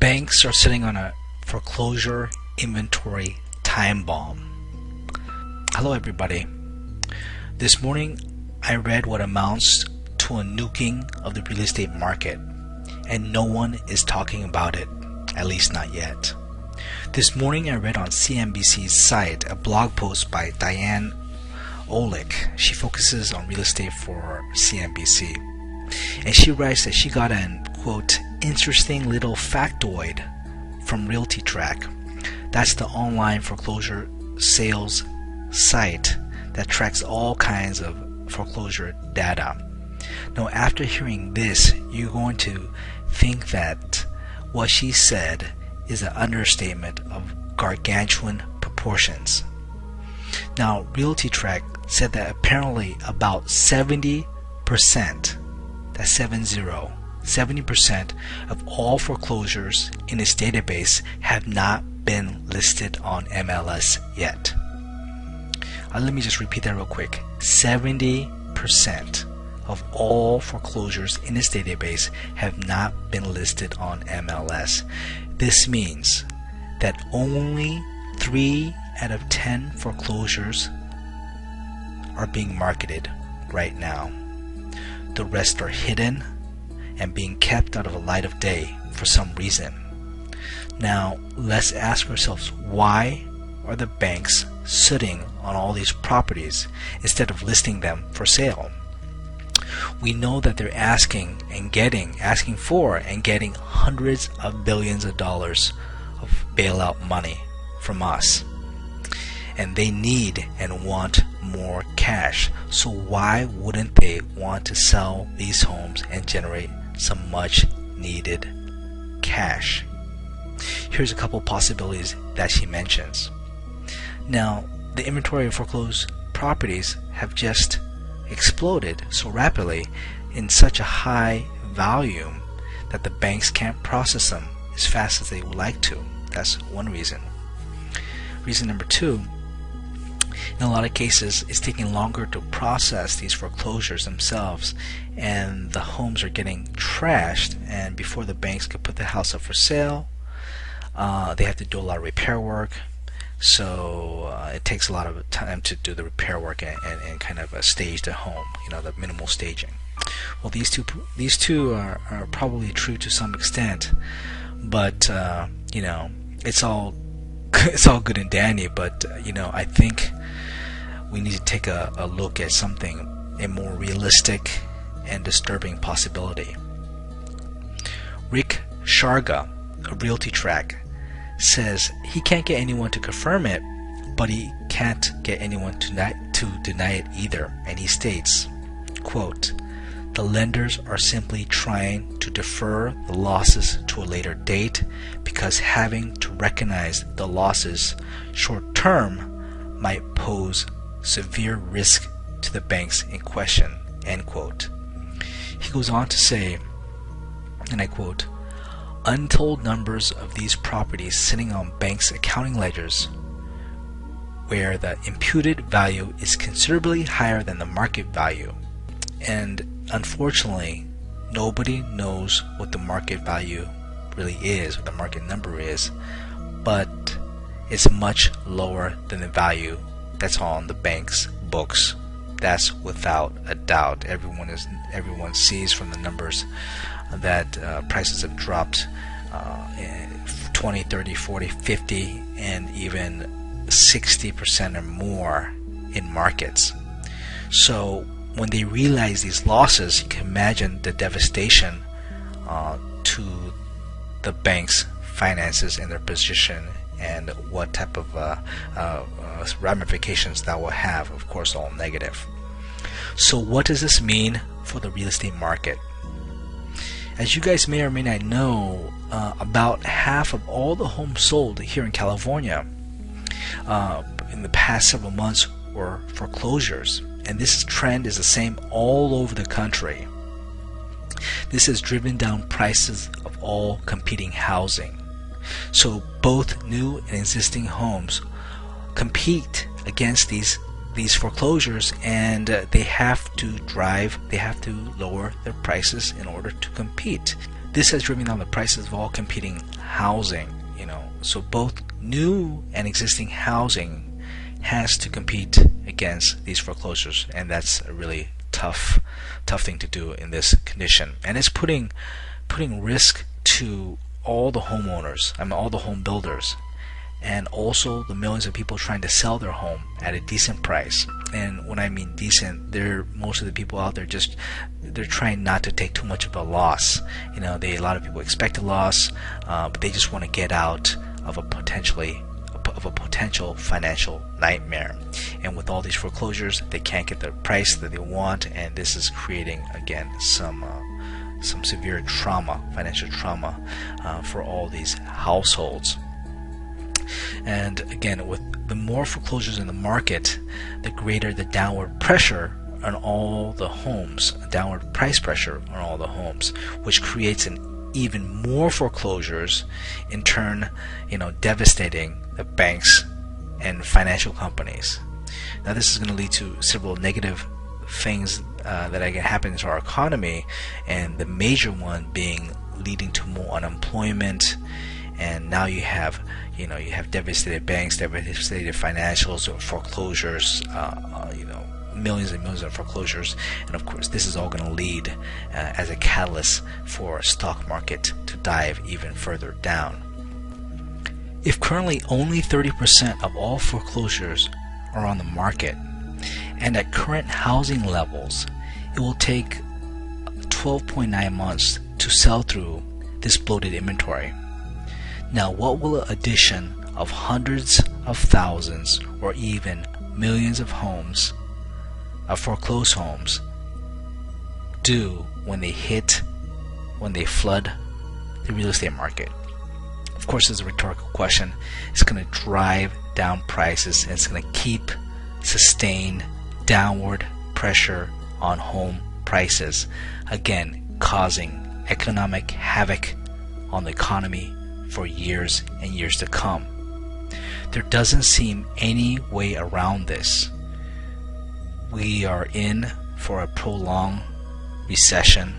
Banks are sitting on a foreclosure inventory time bomb. Hello everybody. This morning I read what amounts to a nuking of the real estate market, and no one is talking about it, at least not yet. This morning I read on CNBC's site a blog post by Diane Olick. She focuses on real estate for CNBC, and she writes that she got an quote interesting little factoid from RealtyTrack. That's the online foreclosure sales site that tracks all kinds of foreclosure data. Now, after hearing this, you're going to think that what she said is an understatement of gargantuan proportions. Now, RealtyTrack said that apparently about 70%, that's 70% of all foreclosures in its database have not been listed on MLS yet. Let me just repeat that real quick. 70% of all foreclosures in its database have not been listed on MLS. This means that only 3 out of 10 foreclosures are being marketed right now. The rest are hidden and being kept out of the light of day for some reason. Now, let's ask ourselves, why are the banks sitting on all these properties instead of listing them for sale? We know that they're asking for and getting hundreds of billions of dollars of bailout money from us. And they need and want more cash. So why wouldn't they want to sell these homes and generate some much needed cash? Here's a couple possibilities that she mentions. Now, the inventory of foreclosed properties have just exploded so rapidly in such a high volume that the banks can't process them as fast as they would like to. That's one reason. Reason number two, in a lot of cases, it's taking longer to process these foreclosures themselves, and the homes are getting trashed, and before the banks could put the house up for sale, they have to do a lot of repair work. So it takes a lot of time to do the repair work and kind of stage the home, the minimal staging. Well, these two are probably true to some extent, but it's all good and dandy. But I think we need to take a look at a more realistic and disturbing possibility. Rick Sharga of RealtyTrack says he can't get anyone to confirm it, but he can't get anyone to deny it either. And he states, quote, "The lenders are simply trying to defer the losses to a later date because having to recognize the losses short term might pose severe risk to the banks in question," end quote. He goes on to say, and I quote, "Untold numbers of these properties sitting on banks' accounting ledgers where the imputed value is considerably higher than the market value. And unfortunately, nobody knows what the market value really is, what the market number is, but it's much lower than the value that's on the bank's books. That's without a doubt. Everyone sees from the numbers that prices have dropped 20, 30, 40, 50, and even 60% or more in markets. So when they realize these losses, you can imagine the devastation to the bank's finances and their position, and what type of ramifications that will have. Of course, all negative. So what does this mean for the real estate market? As you guys may or may not know, about half of all the homes sold here in California in the past several months were foreclosures, and this trend is the same all over the country. This has driven down prices of all competing housing. So both new and existing homes compete against these foreclosures, and they have to lower their prices in order to compete. this has driven down the prices of all competing housing. So both new and existing housing has to compete against these foreclosures, and that's a really tough thing to do in this condition. And it's putting risk to all the homeowners, all the home builders, and also the millions of people trying to sell their home at a decent price. And when I mean decent, most of the people out there they're trying not to take too much of a loss. A lot of people expect a loss, but they just want to get out of a potential financial nightmare. And with all these foreclosures, they can't get the price that they want, and this is creating again some severe trauma, financial trauma, for all these households. And again, with the more foreclosures in the market, the greater the downward pressure on all the homes, downward price pressure on all the homes, which creates even more foreclosures, in turn, devastating the banks and financial companies. Now, this is going to lead to several negative things that can happen to our economy, and the major one being leading to more unemployment. And now you have devastated banks, devastated financials, or foreclosures, millions and millions of foreclosures. And of course, this is all going to lead as a catalyst for stock market to dive even further down. If currently only 30% of all foreclosures are on the market, and at current housing levels, it will take 12.9 months to sell through this bloated inventory. Now, what will an addition of hundreds of thousands or even millions of homes, of foreclosed homes, do when they flood the real estate market? Of course, it's a rhetorical question. It's going to drive down prices, and it's going to keep sustained downward pressure on home prices, again causing economic havoc on the economy for years and years to come. There doesn't seem any way around this. We are in for a prolonged recession,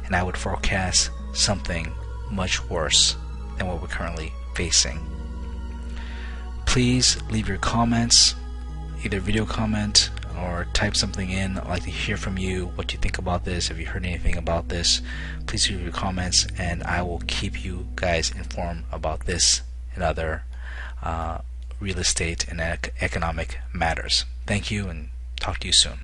and I would forecast something much worse than what we're currently facing. Please leave your comments, either video comment or type something in. I'd like to hear from you what you think about this. If you heard anything about this, please leave your comments, and I will keep you guys informed about this and other real estate and economic matters. Thank you, and talk to you soon.